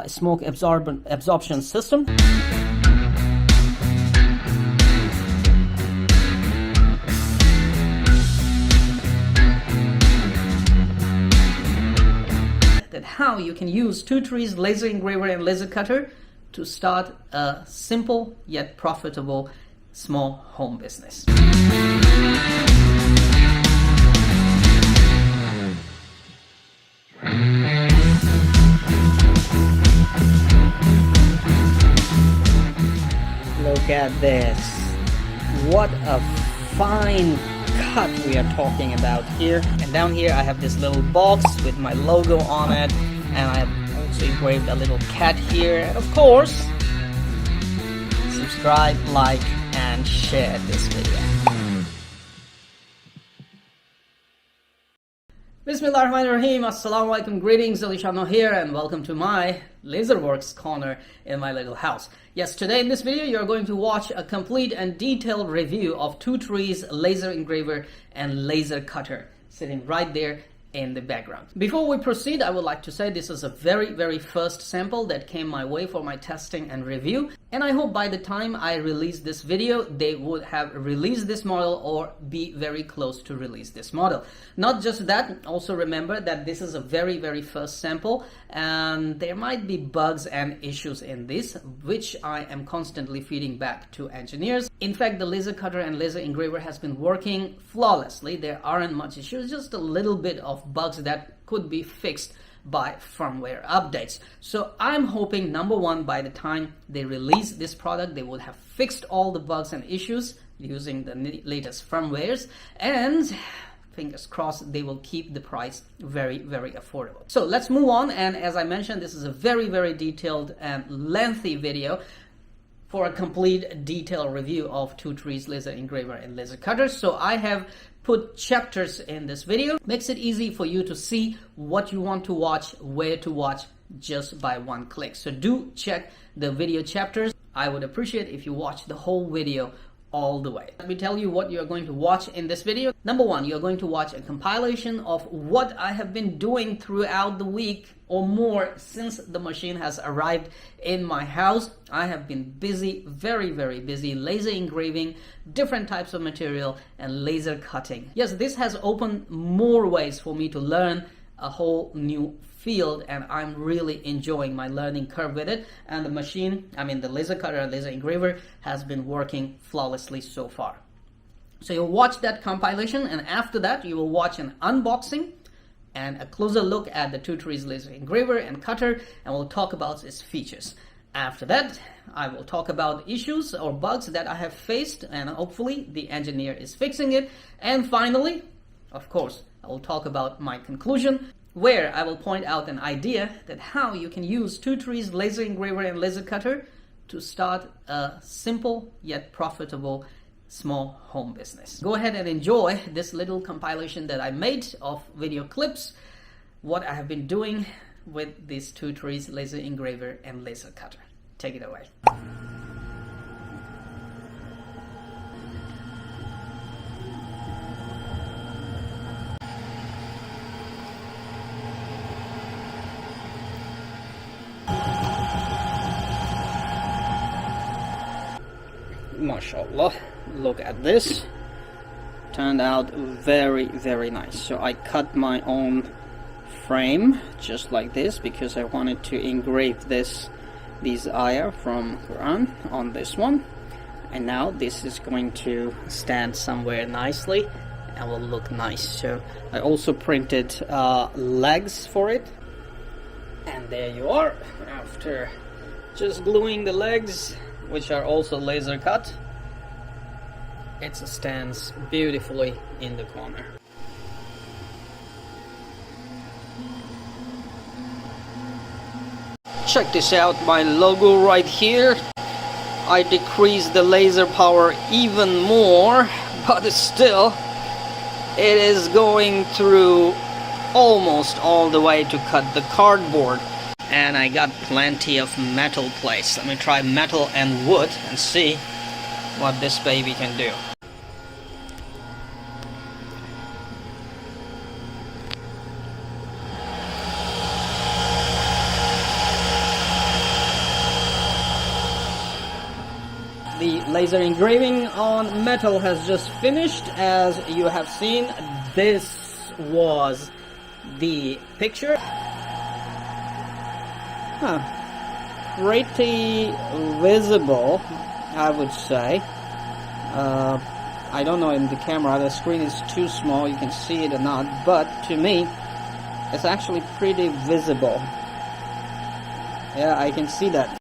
smoke absorption system. That how you can use two trees, laser engraver and laser cutter to start a simple yet profitable small home business. Look at this. What a fine cut we are talking about here. And down here I have this little box with my logo on it, and I have also engraved a little cat here. And of course, subscribe, like, and share this video. Bismillahirrahmanirrahim. Assalamu alaikum. Greetings, Alishano here, and welcome to my Laserworks corner in my little house. Yes, today in this video you're going to watch a complete and detailed review of two trees, laser engraver and laser cutter, sitting right there in the background. Before we proceed, I would like to say this is a very first sample that came my way for my testing and review, and I hope by the time I release this video they would have released this model or be very close to release this model. Not just that, also remember that this is a very first sample and there might be bugs and issues in this, which I am constantly feeding back to engineers. In fact, the laser cutter and laser engraver has been working flawlessly. There aren't much issues, just a little bit of bugs that could be fixed by firmware updates. So I'm hoping, number one, by the time they release this product, they would have fixed all the bugs and issues using the latest firmwares, and fingers crossed they will keep the price very affordable. So let's move on, and as I mentioned, this is a very detailed and lengthy video for a complete detailed review of two trees, laser engraver and laser cutter. So I have put chapters in this video. Makes it easy for you to see what you want to watch, where to watch, just by one click. So do check the video chapters. I would appreciate if you watch the whole video all the way. Let me tell you what you're going to watch in this video. Number one, you're going to watch a compilation of what I have been doing throughout the week or more since the machine has arrived in my house. I have been busy, very busy, laser engraving different types of material and laser cutting. Yes, this has opened more ways for me to learn a whole new field, and I'm really enjoying my learning curve with it. And the machine, the laser cutter and laser engraver, has been working flawlessly so far. So you'll watch that compilation, and after that you will watch an unboxing and a closer look at the two trees laser engraver and cutter, and we'll talk about its features. After that, I will talk about issues or bugs that I have faced, and hopefully the engineer is fixing it. And finally, of course, I will talk about my conclusion, where I will point out an idea that how you can use two trees, laser engraver and laser cutter to start a simple yet profitable small home business. Go ahead and enjoy this little compilation that I made of video clips, what I have been doing with these two trees, laser engraver and laser cutter. Take it away. Mashallah, look at this. Turned out very nice. So I cut my own frame just like this because I wanted to engrave these ayah from Quran on this one, and now this is going to stand somewhere nicely and will look nice. So I also printed legs for it, and there you are. After just gluing the legs, which are also laser cut, it stands beautifully in the corner. Check this out, my logo right here. I decreased the laser power even more, but still it is going through almost all the way to cut the cardboard. And I got plenty of metal plates. Let me try metal and wood and see what this baby can do. laser engraving on metal has just finished. As you have seen, this was the picture. Pretty visible, I would say. I don't know in the camera, the screen is too small, you can see it or not, but to me, it's actually pretty visible. Yeah, I can see that.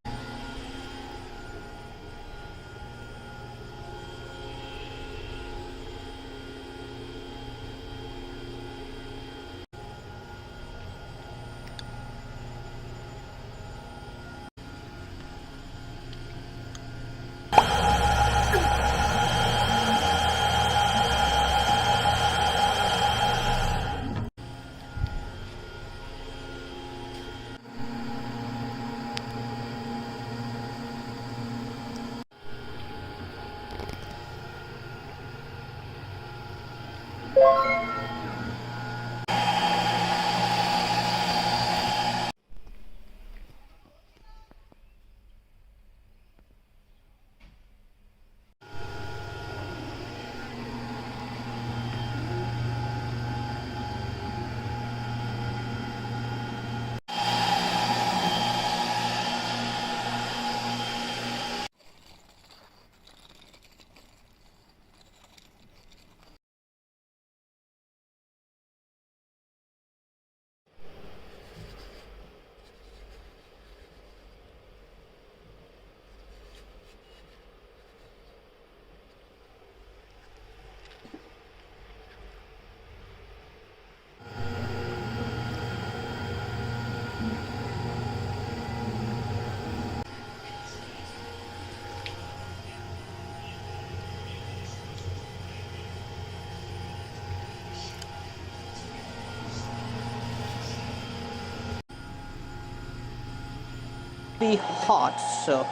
Be hot, so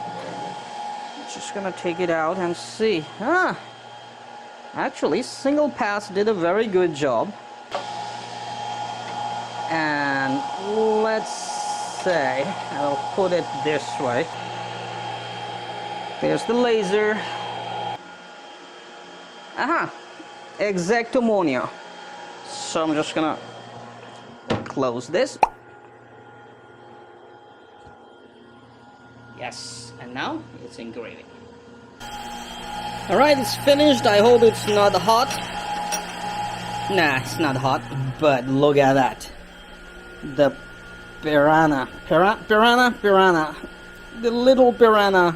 just gonna take it out and see. Actually, single pass did a very good job. And let's say, I'll put it this way. There's the laser. Exactomonio. So I'm just gonna close this. Yes, and now it's engraving. Alright, it's finished. I hope it's not hot. Nah, it's not hot, but look at that. The piranha. The little piranha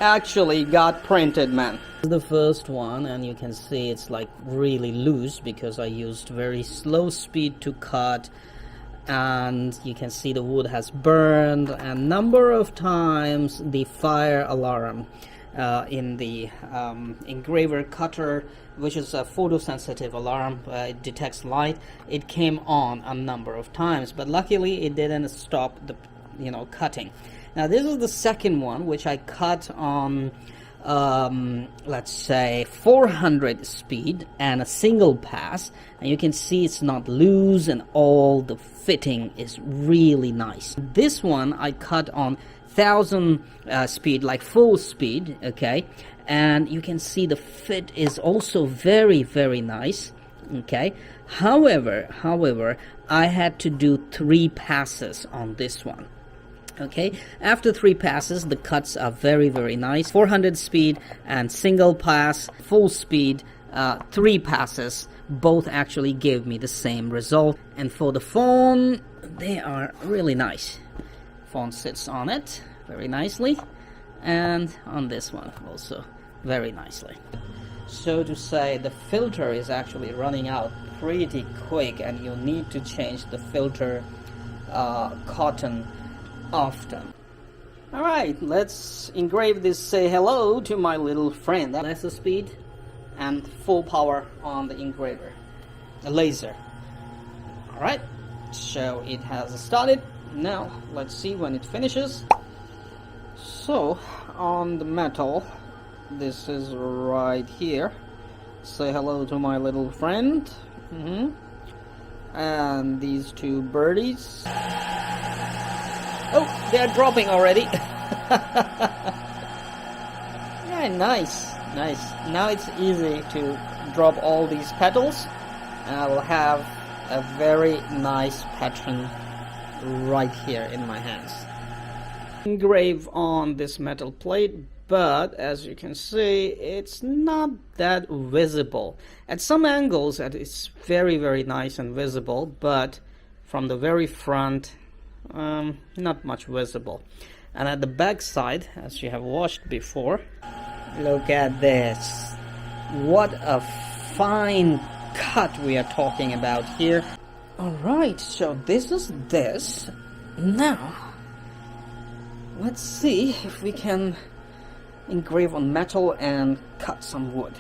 actually got printed, man. The first one, and you can see it's like really loose because I used very slow speed to cut. And you can see the wood has burned, and number of times the fire alarm in the engraver cutter, which is a photosensitive alarm, it detects light, it came on a number of times, but luckily it didn't stop the cutting. Now this is the second one, which I cut on let's say 400 speed and a single pass, and you can see it's not loose and all the fitting is really nice. This one I cut on 1000 speed, like full speed, okay, and you can see the fit is also very, very nice, okay. However, I had to do 3 passes on this one. Okay, after 3 passes, the cuts are very, very nice. 400 speed and single pass, full speed, 3 passes, both actually gave me the same result. And for the phone, they are really nice. Phone sits on it very nicely, and on this one also very nicely. So to say, the filter is actually running out pretty quick, and you need to change the filter cotton often. Alright, let's engrave this. Say hello to my little friend. Lesser speed and full power on the engraver, the laser. Alright, so it has started. Now let's see when it finishes. So on the metal, this is right here. Say hello to my little friend. And these 2 birdies. Oh, they're dropping already. Alright, nice. Now it's easy to drop all these petals, and I will have a very nice pattern right here in my hands. Engrave on this metal plate, but as you can see, it's not that visible. At some angles it's very nice and visible, but from the very front, not much visible. And at the back side, as you have watched before, look at this. What a fine cut we are talking about here. Alright, so this is this. Now, let's see if we can engrave on metal and cut some wood.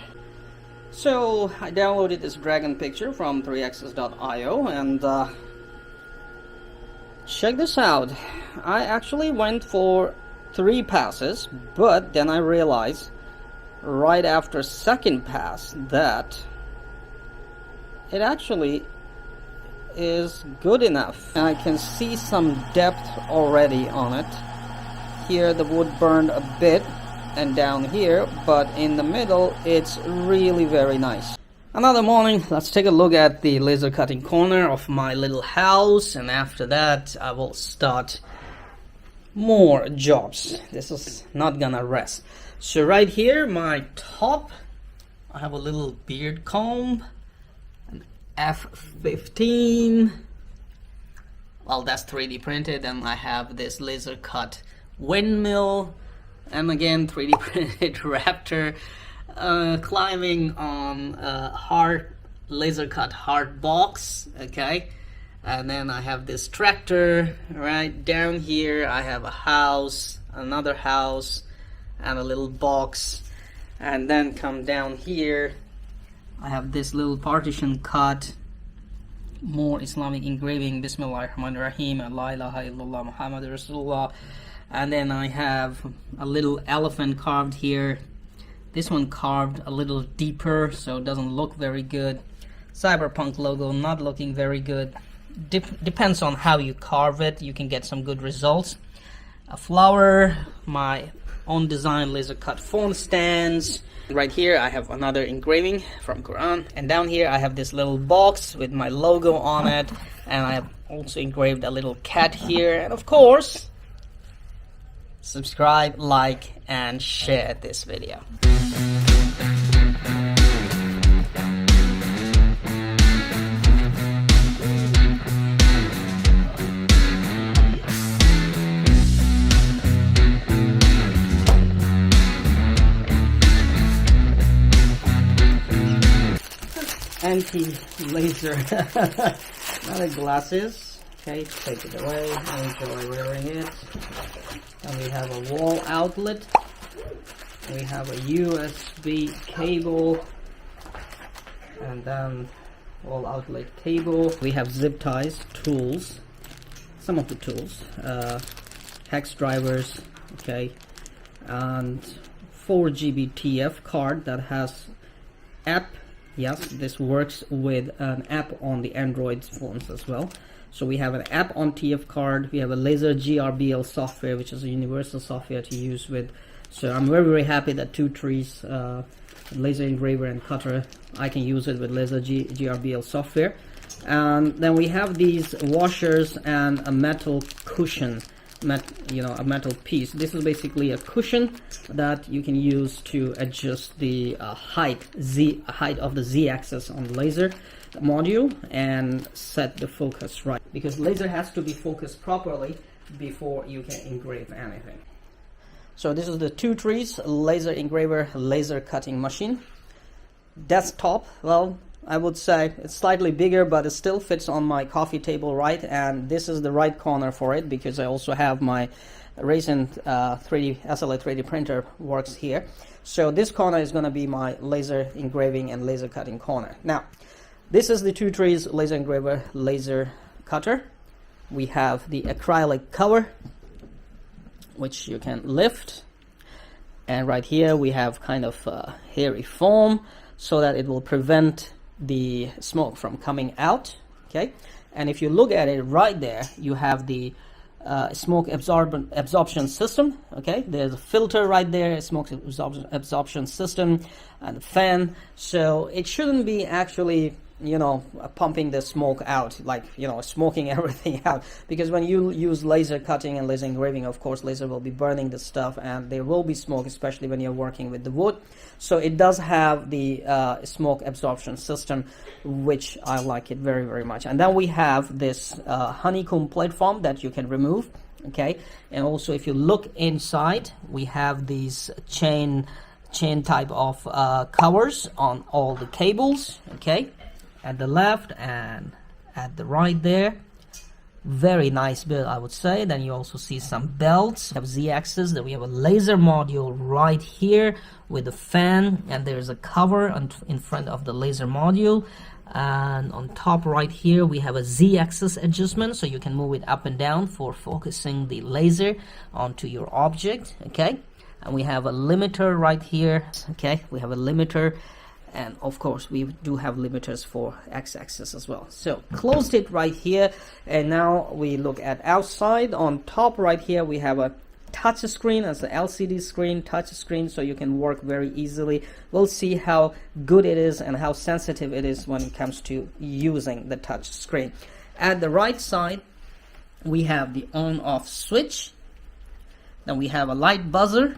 So, I downloaded this dragon picture from 3axis.io, and check this out. I actually went for 3 passes, but then I realized right after second pass that it actually is good enough. And I can see some depth already on it. Here the wood burned a bit, and down here, but in the middle it's really very nice. Another morning, let's take a look at the laser cutting corner of my little house, and after that I will start more jobs. This is not gonna rest. So right here, my top, I have a little beard comb, an F15. Well, that's 3D printed, and I have this laser cut windmill, and again 3D printed raptor, climbing on a hard laser cut hard box. Okay, and then I have this tractor. Right down here I have a house, another house, and a little box. And then come down here, I have this little partition cut, more Islamic engraving, Bismillahirrahmanirrahim, La ilaha illallah Muhammad Rasulullah. And then I have a little elephant carved here. This one carved a little deeper, so it doesn't look very good. Cyberpunk logo not looking very good. Depends on how you carve it, you can get some good results. A flower, my own design laser cut phone stands. Right here I have another engraving from Quran, and down here I have this little box with my logo on it, and I have also engraved a little cat here. And of course, subscribe, like, and share this video. Anti-laser another glasses. Okay, take it away. I enjoy wearing it. And we have a wall outlet. We have a USB cable, and then wall outlet cable. We have zip ties, tools, some of the tools, hex drivers, okay, and 4 GB TF card that has app. Yes, this works with an app on the Android phones as well. So we have an app on TF card. We have a laser GRBL software, which is a universal software to use with. So I'm very happy that 2 trees, laser engraver and cutter, I can use it with laser GRBL software. And then we have these washers and a metal cushion, a metal piece. This is basically a cushion that you can use to adjust the height of the Z-axis on the laser module and set the focus right, because laser has to be focused properly before you can engrave anything. So this is the 2 trees laser engraver laser cutting machine. Desktop, well, I would say it's slightly bigger, but it still fits on my coffee table right, and this is the right corner for it because I also have my recent SLA 3D printer works here. So this corner is going to be my laser engraving and laser cutting corner. Now, this is the 2 trees laser engraver laser cutter. We have the acrylic cover, which you can lift, and right here we have kind of hairy foam so that it will prevent the smoke from coming out. Okay, and if you look at it right there, you have the smoke absorption system. Okay, there's a filter right there, a smoke absorption system, and a fan. So it shouldn't be actually, you know, pumping the smoke out, like, you know, smoking everything out, because when you use laser cutting and laser engraving, of course laser will be burning the stuff and there will be smoke, especially when you're working with the wood. So it does have the smoke absorption system, which I like it very, very much. And then we have this honeycomb platform that you can remove. Okay, and also if you look inside, we have these chain type of covers on all the cables. Okay, at the left and at the right there. Very nice build, I would say. Then you also see some belts. We have Z-axis. Then we have a laser module right here with a fan, and there's a cover in front of the laser module. And on top right here we have a Z-axis adjustment, so you can move it up and down for focusing the laser onto your object. Okay, and we have a limiter right here. Okay, we have a limiter. And of course we do have limiters for x-axis as well. So closed it right here, and now we look at outside. On top right here we have a touch screen, as an LCD screen, touch screen, so you can work very easily. We'll see how good it is and how sensitive it is when it comes to using the touch screen. At the right side we have the on-off switch. Then we have a light buzzer.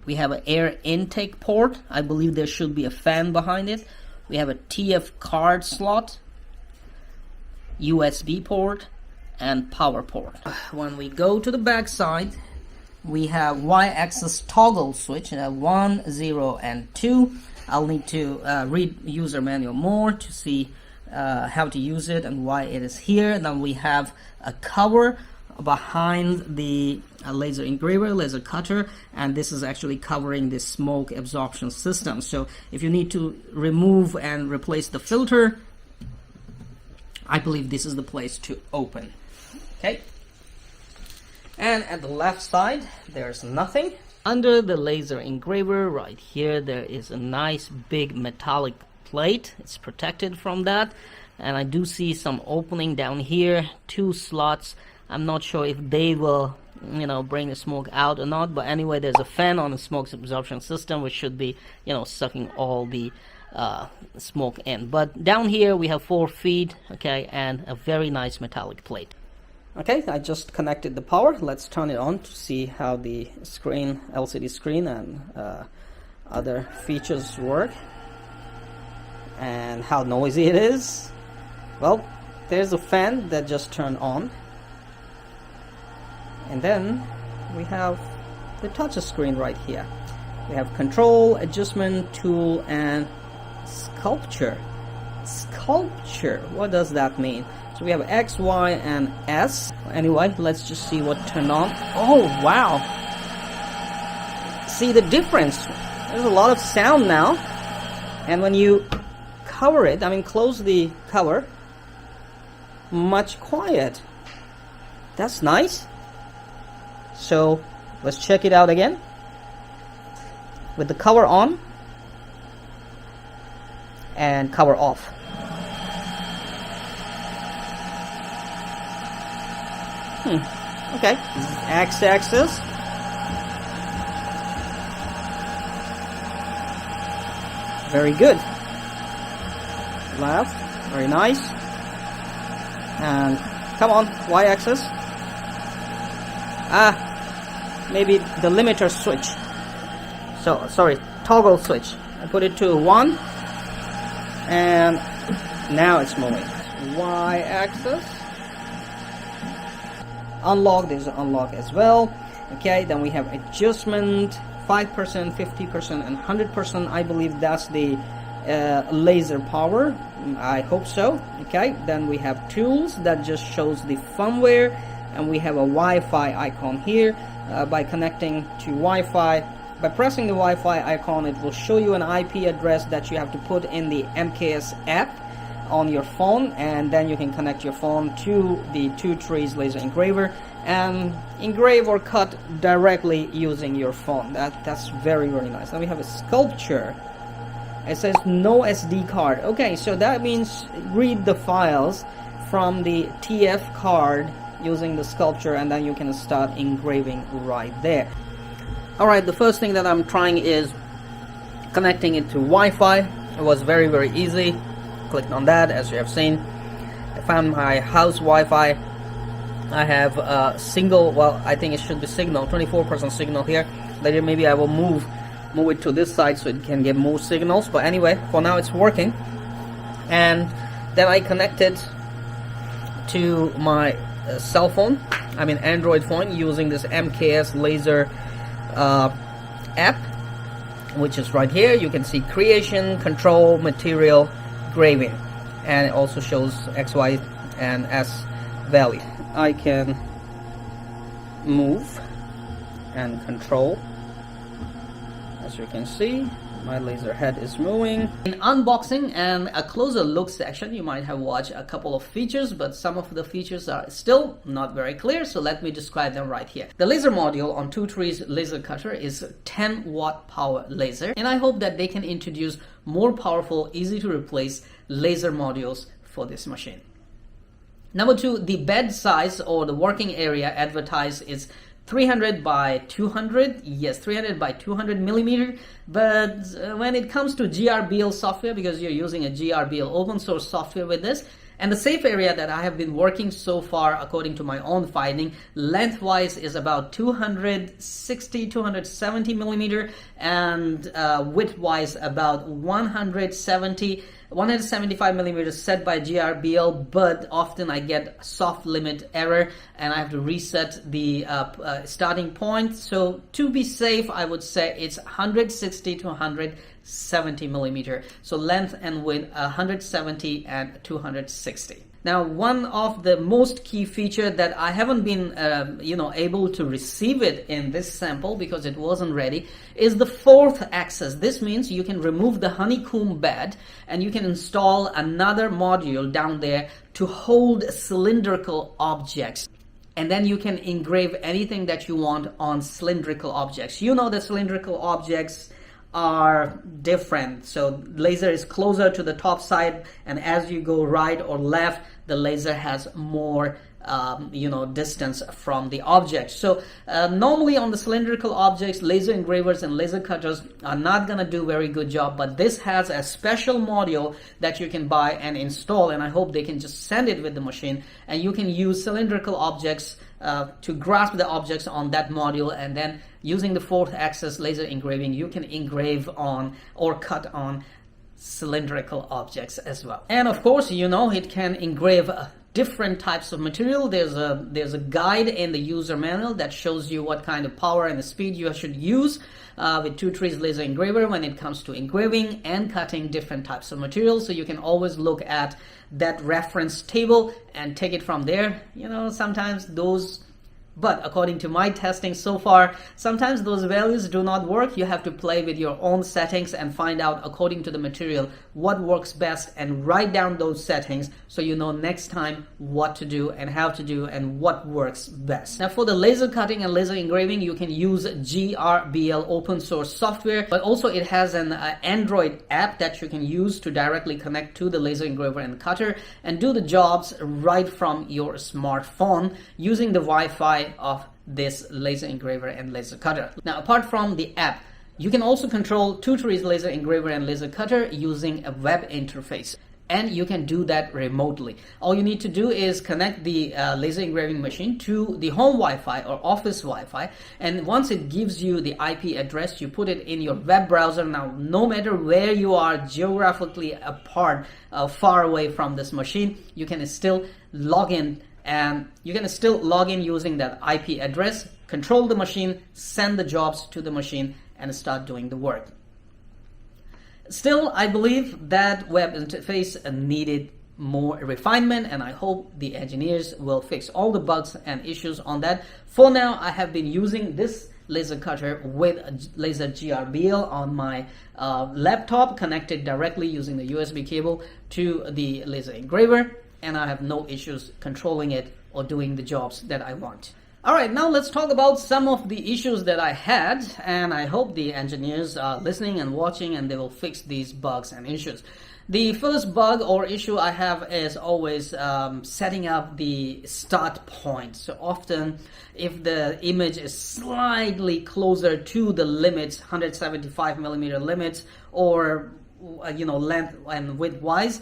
We have an air intake port. I believe there should be a fan behind it. We have a TF card slot, USB port, and power port. When we go to the back side, we have Y-axis toggle switch. 1, 0, and 2. I'll need to read user manual more to see how to use it and why it is here. Then we have a cover behind the laser engraver, laser cutter, and this is actually covering the smoke absorption system. So if you need to remove and replace the filter, I believe this is the place to open. Okay, and at the left side there's nothing. Under the laser engraver right here there is a nice big metallic plate. It's protected from that, and I do see some opening down here, 2 slots. I'm not sure if they will, you know, bring the smoke out or not, but anyway, there's a fan on the smoke absorption system, which should be, you know, sucking all the smoke in. But down here we have 4 feet, okay, and a very nice metallic plate. Okay, I just connected the power. Let's turn it on to see how the screen, LCD screen, and other features work, and how noisy it is. Well, there's a fan that just turned on. And then we have the touch screen right here. We have control, adjustment, tool, and sculpture. Sculpture, what does that mean? So we have X, Y, and S. Anyway, let's just see what turned on. Oh, wow. See the difference. There's a lot of sound now. And when you cover it, I mean close the cover, much quiet. That's nice. So let's check it out again with the cover on and cover off. Okay, X-axis. Very good. Left, very nice. And come on, Y-axis. Maybe the limiter switch. So sorry, toggle switch. I put it to 1, and now it's moving. Y-axis. Unlock. There's an unlock as well. Okay, then we have adjustment, 5%, 50%, and 100%. I believe that's the laser power. I hope so. Okay, then we have tools that just shows the firmware, and we have a Wi-Fi icon here. By connecting to Wi-Fi, by pressing the Wi-Fi icon, it will show you an IP address that you have to put in the MKS app on your phone, and then you can connect your phone to the 2 trees laser engraver and engrave or cut directly using your phone. That's very, very nice. Then we have a sculpture. It says no SD card. Okay, so that means read the files from the TF card using the sculpture, and then you can start engraving right there. Alright, the first thing that I'm trying is connecting it to Wi-Fi. It was very easy. Clicked on that, as you have seen. I found my house Wi-Fi. I have a single, well, I think it should be signal, 24% signal here. Later maybe I will move it to this side so it can get more signals, but anyway, for now it's working. And then I connected to my cell phone, I mean Android phone, using this MKS laser app, which is right here. You can see creation, control, material, graving, and it also shows X, Y, and S value. I can move and control. As you can see, my laser head is moving. In unboxing and a closer look section, you might have watched a couple of features, but some of the features are still not very clear, so let me describe them right here. The laser module on 2Trees laser cutter is 10-watt power laser, and I hope that they can introduce more powerful, easy to replace laser modules for this machine. Number 2, the bed size or the working area advertised is 300 by 200, yes, 300 by 200 millimeter, but when it comes to GRBL software, because you're using a GRBL open source software with this, and the safe area that I have been working so far, according to my own finding, lengthwise is about 260, 270 millimeter, and widthwise about 175 millimeters set by GRBL, but often I get soft limit error and I have to reset the starting point. So to be safe, I would say it's 160 to 170 millimeter. So length and width 170 and 260. Now, one of the most key feature that I haven't been, able to receive it in this sample because it wasn't ready is the fourth axis. This means you can remove the honeycomb bed and you can install another module down there to hold cylindrical objects. And then you can engrave anything that you want on cylindrical objects. You know the cylindrical objects are different. So laser is closer to the top side, and as you go right or left, the laser has more distance from the object. So normally on the cylindrical objects, laser engravers and laser cutters are not gonna do very good job, but this has a special module that you can buy and install, and I hope they can just send it with the machine, and you can use cylindrical objects to grasp the objects on that module, and then using the fourth axis laser engraving, you can engrave on or cut on cylindrical objects as well. And of course, it can engrave different types of material. There's a guide in the user manual that shows you what kind of power and the speed you should use with 2Trees laser engraver when it comes to engraving and cutting different types of materials. So you can always look at that reference table and take it from there. Sometimes but according to my testing so far, sometimes those values do not work. You have to play with your own settings and find out according to the material what works best and write down those settings so you know next time what to do and how to do and what works best. Now for the laser cutting and laser engraving, you can use GRBL open source software, but also it has an Android app that you can use to directly connect to the laser engraver and cutter and do the jobs right from your smartphone using the Wi-Fi of this laser engraver and laser cutter. Now apart from the app, you can also control 2Trees laser engraver and laser cutter using a web interface, and you can do that remotely. All you need to do is connect the laser engraving machine to the home Wi-Fi or office Wi-Fi, and once it gives you the IP address, you put it in your web browser. Now no matter where you are geographically apart, far away from this machine, you can still log in, and you can still log in using that IP address, control the machine, send the jobs to the machine, and start doing the work. Still, I believe that web interface needed more refinement, and I hope the engineers will fix all the bugs and issues on that. For now, I have been using this laser cutter with laser GRBL on my laptop, connected directly using the USB cable to the laser engraver, and I have no issues controlling it or doing the jobs that I want. All right, now let's talk about some of the issues that I had, and I hope the engineers are listening and watching and they will fix these bugs and issues. The first bug or issue I have is always setting up the start point. So often if the image is slightly closer to the limits, 175 millimeter limits, or length and width wise,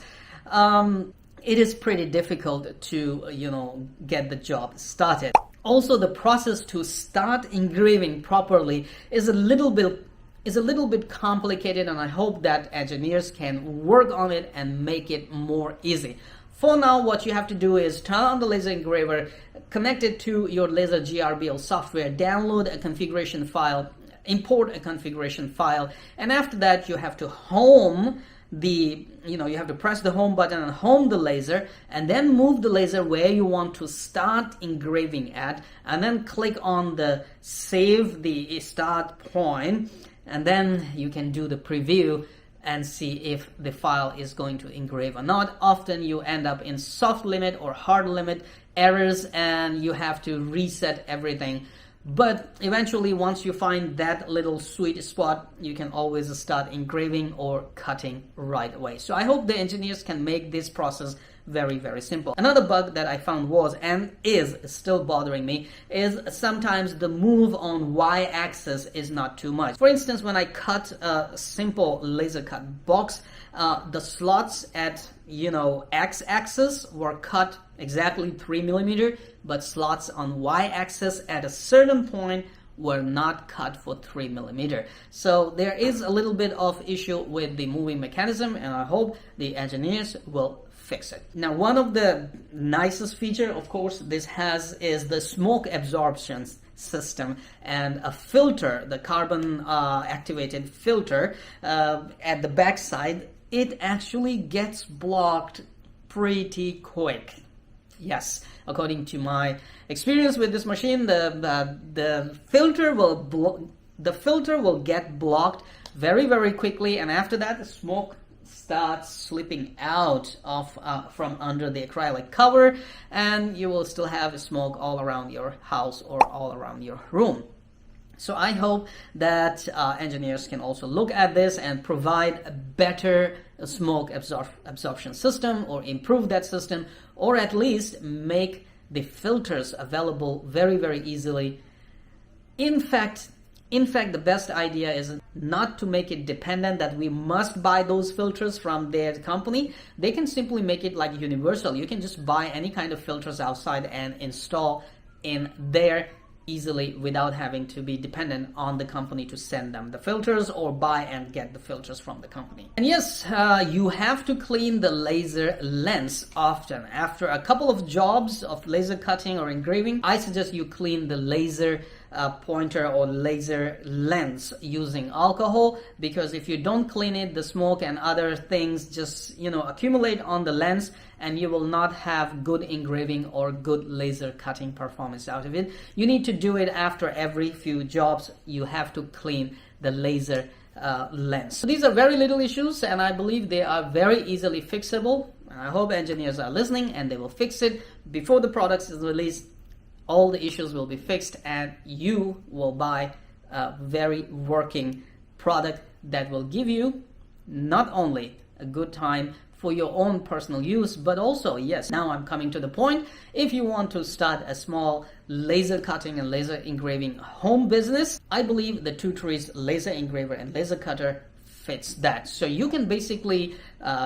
it is pretty difficult to get the job started. Also, the process to start engraving properly is a little bit complicated, and I hope that engineers can work on it and make it more easy. For now, what you have to do is turn on the laser engraver, connect it to your laser GRBL software, download a configuration file, import a configuration file, and after that you have to home you have to press the home button and home the laser, and then move the laser where you want to start engraving at, and then click on the save the start point, and then you can do the preview and see if the file is going to engrave or not. Often you end up in soft limit or hard limit errors and you have to reset everything. But eventually, once you find that little sweet spot, you can always start engraving or cutting right away. So I hope the engineers can make this process very, very simple. Another bug that I found was, and is still bothering me, is sometimes the move on y-axis is not too much. For instance, when I cut a simple laser cut box, the slots at x-axis were cut exactly 3 millimeter, but slots on y-axis at a certain point were not cut for 3 millimeter. So there is a little bit of issue with the moving mechanism, and I hope the engineers will fix it. Now, one of the nicest feature, of course, this has is the smoke absorption system and a filter, the carbon activated filter at the back side. It actually gets blocked pretty quick. Yes, according to my experience with this machine, the filter will get blocked very, very quickly, and after that the smoke starts slipping out of from under the acrylic cover, and you will still have smoke all around your house or all around your room. So I hope that engineers can also look at this and provide a better smoke absorption system, or improve that system, or at least make the filters available very, very easily. In fact, the best idea is not to make it dependent that we must buy those filters from their company. They can simply make it like universal. You can just buy any kind of filters outside and install in there easily without having to be dependent on the company to send them the filters, or buy and get the filters from the company. And yes, you have to clean the laser lens often. After a couple of jobs of laser cutting or engraving, I suggest you clean the laser pointer or laser lens using alcohol, because if you don't clean it, the smoke and other things just accumulate on the lens, and you will not have good engraving or good laser cutting performance out of it. You need to do it after every few jobs. You have to clean the laser lens. So these are very little issues, and I believe they are very easily fixable. I hope engineers are listening and they will fix it before the product is released. All the issues will be fixed, and you will buy a very working product that will give you not only a good time for your own personal use, but also, yes, now I'm coming to the point, if you want to start a small laser cutting and laser engraving home business, I believe the Two Trees laser engraver and laser cutter fits that. So you can basically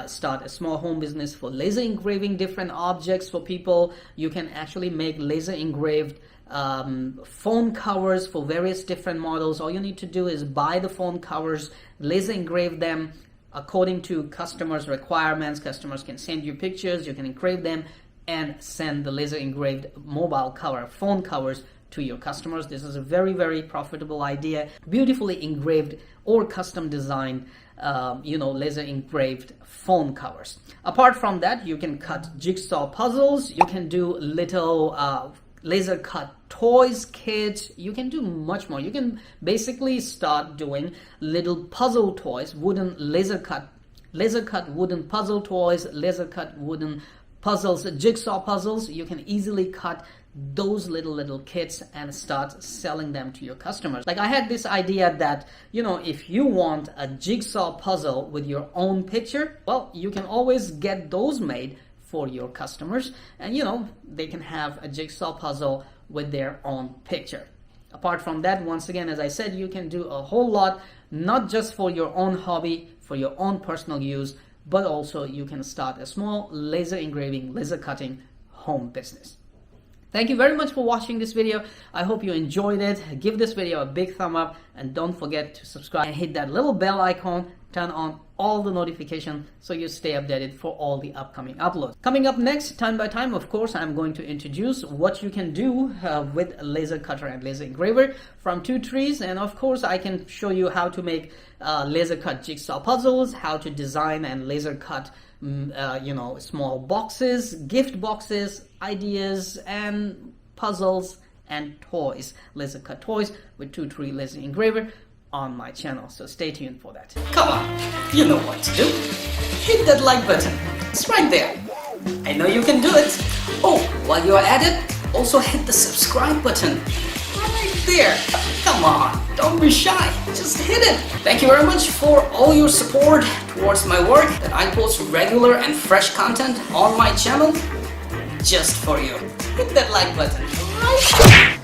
start a small home business for laser engraving different objects for people. You can actually make laser engraved phone covers for various different models. All you need to do is buy the phone covers, laser engrave them according to customers' requirements. Customers can send you pictures, you can engrave them and send the laser engraved mobile cover, phone covers to your customers. This is a very, very profitable idea. Beautifully engraved or custom designed laser engraved phone covers. Apart from that, you can cut jigsaw puzzles, you can do little laser cut toys, kits, you can do much more. You can basically start doing little puzzle toys, wooden laser cut wooden puzzle toys, laser cut wooden puzzles, jigsaw puzzles. You can easily cut those little kits and start selling them to your customers. Like I had this idea that, you know, if you want a jigsaw puzzle with your own picture, well, you can always get those made for your customers, and you know, they can have a jigsaw puzzle with their own picture. Apart from that, once again, as I said, you can do a whole lot, not just for your own hobby, for your own personal use, but also you can start a small laser engraving, laser cutting home business. Thank you very much for watching this video. I hope you enjoyed it. Give this video a big thumb up and don't forget to subscribe and hit that little bell icon. Turn on all the notifications so you stay updated for all the upcoming uploads. Coming up next, time by time, of course, I'm going to introduce what you can do with a laser cutter and laser engraver from two trees. And of course, I can show you how to make laser cut jigsaw puzzles, how to design and laser cut you know, small boxes, gift boxes, ideas, and puzzles and toys, laser cut toys with 2-3 laser engraver on my channel. So stay tuned for that. Come on, you know what to do. Hit that like button. It's right there. I know you can do it. Oh, while you're at it, also hit the subscribe button. Right there. Come on, don't be shy. Just hit it. Thank you very much for all your support towards my work, that I post regular and fresh content on my channel just for you. Hit that like button. Right?